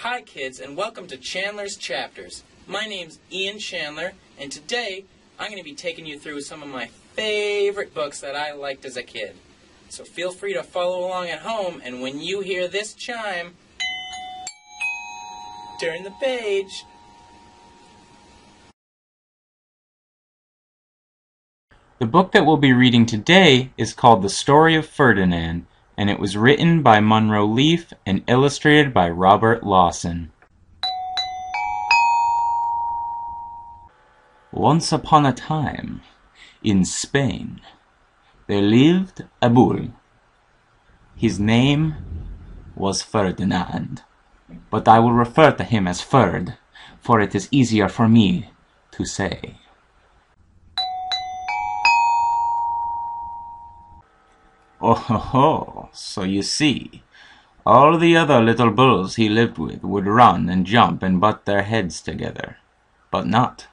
Hi kids, and welcome to Chandler's Chapters. My name's Ian Chandler, and today I'm going to be taking you through some of my favorite books that I liked as a kid. So feel free to follow along at home, and when you hear this chime, turn the page. The book that we'll be reading today is called The Story of Ferdinand, and it was written by Monroe Leaf and illustrated by Robert Lawson. Once upon a time, in Spain, there lived a bull. His name was Ferdinand, but I will refer to him as Ferd, for it is easier for me to say. Oh ho ho, so you see, all the other little bulls he lived with would run and jump and butt their heads together. But not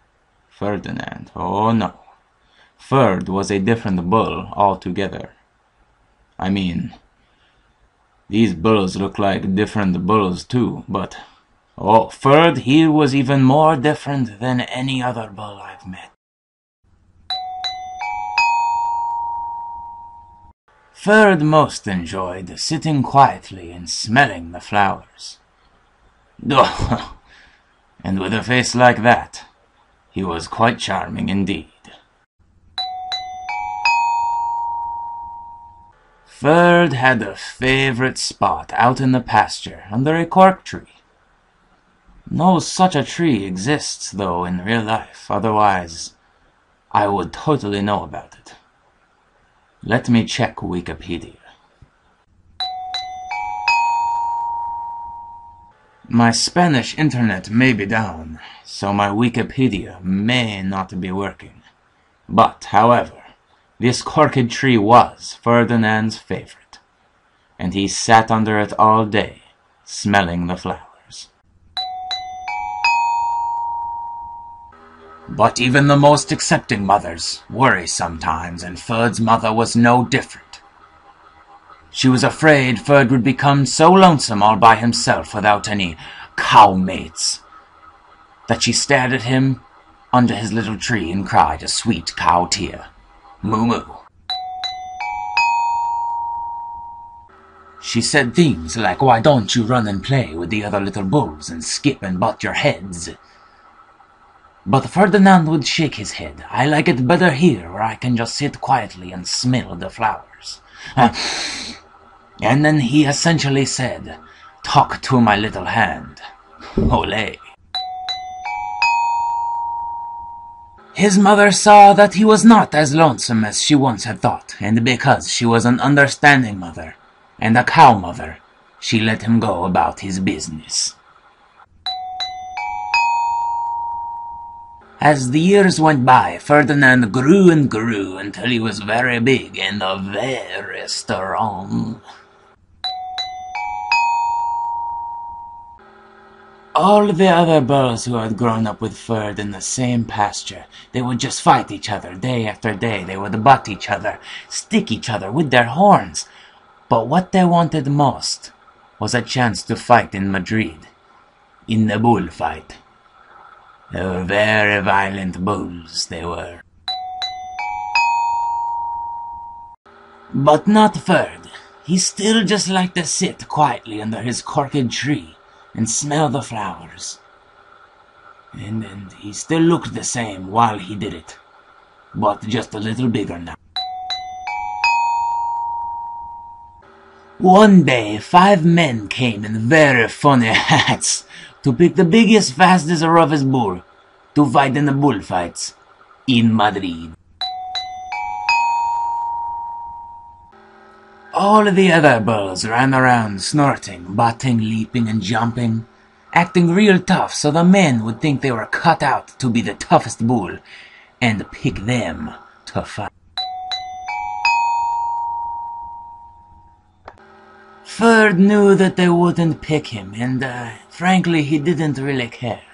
Ferdinand, oh no. Ferd was a different bull altogether. I mean, these bulls look like different bulls too, but oh, Ferd, he was even more different than any other bull I've met. Ferd most enjoyed sitting quietly and smelling the flowers. Oh, and with a face like that, he was quite charming indeed. Ferd had a favorite spot out in the pasture under a cork tree. No such a tree exists, though, in real life, otherwise I would totally know about it. Let me check Wikipedia. My Spanish internet may be down, so my Wikipedia may not be working. But, however, this corked tree was Ferdinand's favorite, and he sat under it all day, smelling the flowers. But even the most accepting mothers worry sometimes, and Ferd's mother was no different. She was afraid Ferd would become so lonesome all by himself without any cowmates that she stared at him under his little tree and cried a sweet cow tear. Moo moo. She said things like, "Why don't you run and play with the other little bulls and skip and butt your heads?" But Ferdinand would shake his head. "I like it better here, where I can just sit quietly and smell the flowers." And then he essentially said, "Talk to my little hand. Ole." His mother saw that he was not as lonesome as she once had thought, and because she was an understanding mother and a cow mother, she let him go about his business. As the years went by, Ferdinand grew and grew until he was very big and very strong. All the other bulls who had grown up with Ferd in the same pasture, they would just fight each other day after day. They would butt each other, stick each other with their horns. But what they wanted most was a chance to fight in Madrid, in the bullfight. They were very violent bulls, they were. But not Ferd. He still just liked to sit quietly under his corked tree and smell the flowers. And he still looked the same while he did it, but just a little bigger now. One day, 5 men came in very funny hats to pick the biggest, fastest, roughest bull to fight in the bullfights in Madrid. All the other bulls ran around snorting, butting, leaping, and jumping, acting real tough so the men would think they were cut out to be the toughest bull and pick them to fight. Ferd knew that they wouldn't pick him, and frankly, he didn't really care.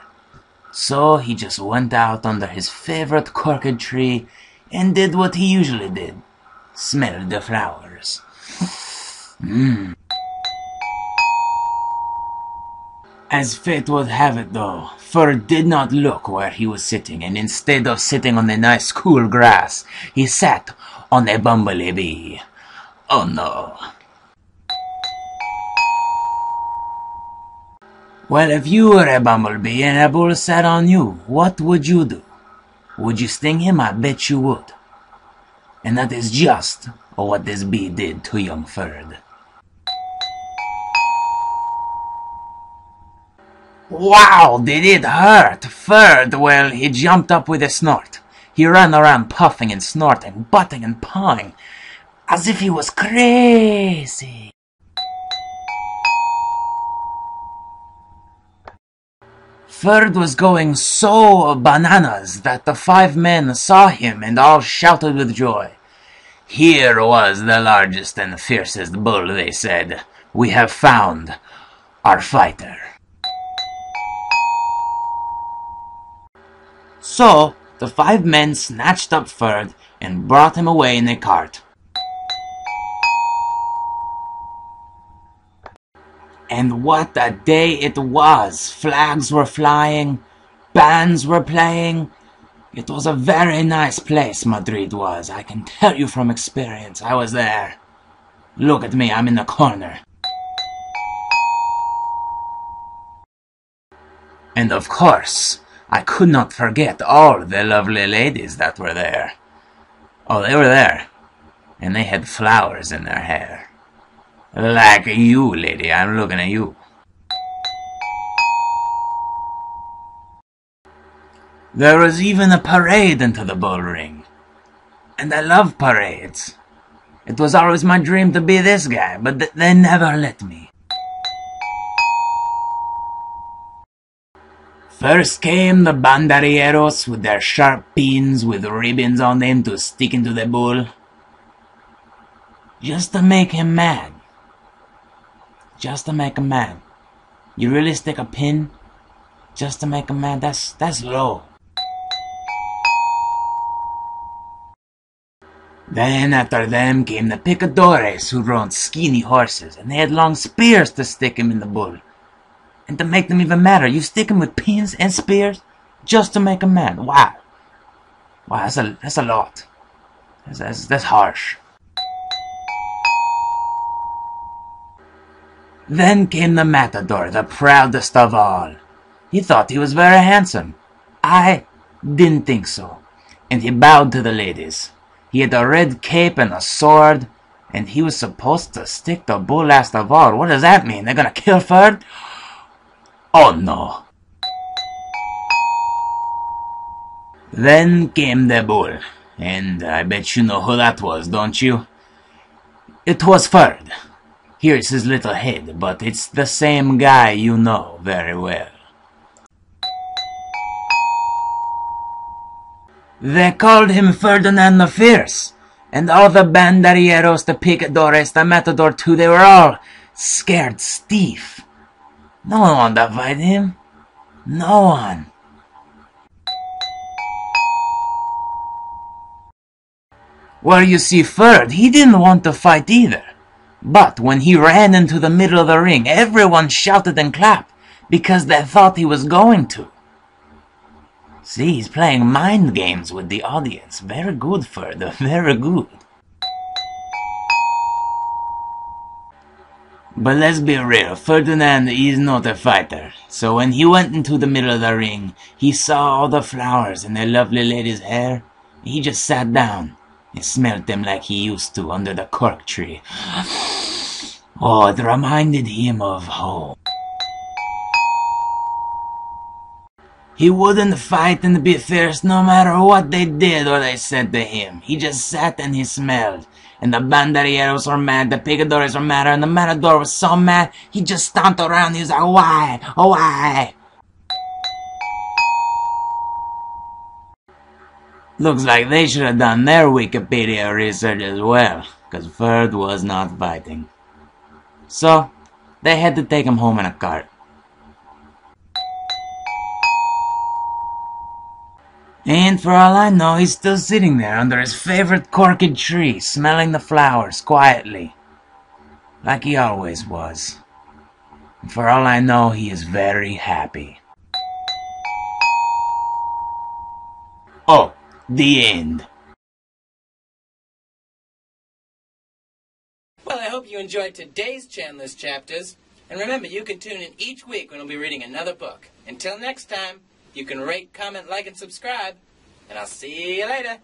So he just went out under his favorite corked tree and did what he usually did, smelled the flowers. As fate would have it, though, Ferd did not look where he was sitting, and instead of sitting on the nice cool grass, he sat on a bumblebee bee. Oh no. Well, if you were a bumblebee and a bull sat on you, what would you do? Would you sting him? I bet you would. And that is just what this bee did to young Ferd. Wow, did it hurt! Ferd, well, he jumped up with a snort. He ran around puffing and snorting, butting and pawing, as if he was crazy. Ferd was going so bananas that the 5 men saw him and all shouted with joy. Here was the largest and fiercest bull, they said. We have found our fighter. So, the 5 men snatched up Ferd and brought him away in a cart. And what a day it was! Flags were flying, bands were playing. It was a very nice place, Madrid was. I can tell you from experience. I was there. Look at me, I'm in the corner. And of course, I could not forget all the lovely ladies that were there. Oh, they were there, and they had flowers in their hair. Like you, lady, I'm looking at you. There was even a parade into the bull ring. And I love parades. It was always my dream to be this guy, but they never let me. First came the banderilleros with their sharp pins with ribbons on them to stick into the bull. Just to make him mad. Just to make him mad. You really stick a pin just to make him mad? That's low. Then after them came the picadores who rode skinny horses, and they had long spears to stick him in the bull. And to make them even madder, you stick him with pins and spears just to make him mad. Wow. Wow, that's a lot. That's harsh. Then came the matador, the proudest of all. He thought he was very handsome. I didn't think so. And he bowed to the ladies. He had a red cape and a sword, and he was supposed to stick the bull last of all. What does that mean? They're gonna kill Ferd? Oh no. Then came the bull, and I bet you know who that was, don't you? It was Ferd. Here's his little head, but it's the same guy you know very well. They called him Ferdinand the Fierce, and all the banderilleros, the picadores, the matador too, they were all scared stiff. No one wanted to fight him. No one. Well, you see, Ferd, he didn't want to fight either. But when he ran into the middle of the ring, everyone shouted and clapped because they thought he was going to. See, he's playing mind games with the audience. Very good, Ferd, very good. But let's be real, Ferdinand is not a fighter. So when he went into the middle of the ring, he saw all the flowers in the lovely lady's hair. He just sat down and smelled them like he used to under the cork tree. Oh, it reminded him of home. He wouldn't fight and be fierce no matter what they did or they said to him. He just sat and he smelled. And the banderilleros were mad, the picadores were mad, and the matador was so mad, he just stomped around. He was like, why? Oh, why? Looks like they should have done their Wikipedia research as well, because Ferd was not fighting. So, they had to take him home in a cart. And for all I know, he's still sitting there under his favorite corked tree, smelling the flowers quietly, like he always was. For all I know, he is very happy. Oh, the end. Well, I hope you enjoyed today's Chandler's Chapters. And remember, you can tune in each week when we'll be reading another book. Until next time, you can rate, comment, like, and subscribe. And I'll see you later.